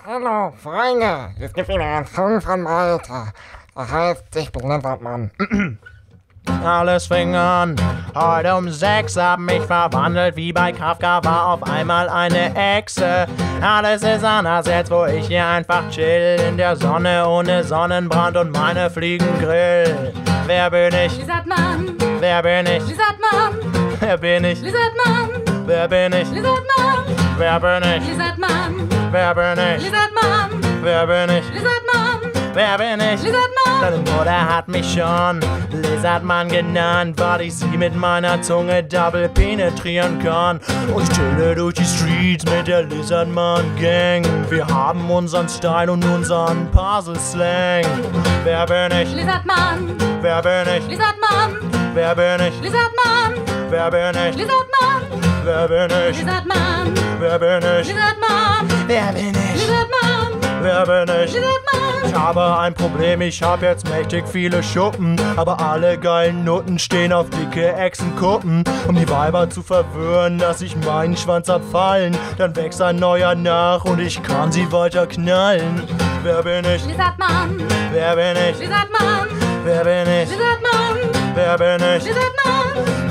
Hallo, Freunde. Es gibt wieder einen Song von Malte. Das heißt, ich bin Lizardmann. Alles fing an, heute um 6 hab mich verwandelt, wie bei Kafka war auf einmal eine Echse. Alles ist anders jetzt, wo ich hier einfach chill, in der Sonne ohne Sonnenbrand und meine Fliegen grill. Wer bin ich? Lizardmann, Wer bin ich? Lizardmann, Wer bin ich? Lizardmann, Wer bin ich? Lizardmann, Wer bin ich? Lizardmann, Wer bin ich? Lizardmann, Wer bin ich? Lizardmann, Wer bin ich? Lizardmann. Deine Mutter hat mich schon Lizardmann genannt, weil ich sie mit meiner Zunge double penetrieren kann. Und ich chille durch die Streets mit der Lizardmann Gang. Wir haben unseren Style und unseren Puzzle-Slang. Wer bin ich? Lizardmann, Wer bin ich? Lizardmann, Wer bin ich? Lizardmann, Wer bin ich? Lizardmann, Wer bin ich? Lizardmann, Wer bin ich? Lizardmann, Wer bin ich? Lizardmann, Wer bin ich? Lizardmann. Ich habe ein Problem, ich hab jetzt mächtig viele Schuppen, aber alle geilen Nutten stehen auf dicke Echsenkuppen. Um die Weiber zu verwirren, lass ich meinen Schwanz abfallen, dann wächst ein neuer nach und ich kann sie weiter knallen. Wer bin ich? Lizardmann, Wer bin ich? Lizardmann, Wer bin ich? Lizardmann, Wer bin ich? Lizardmann,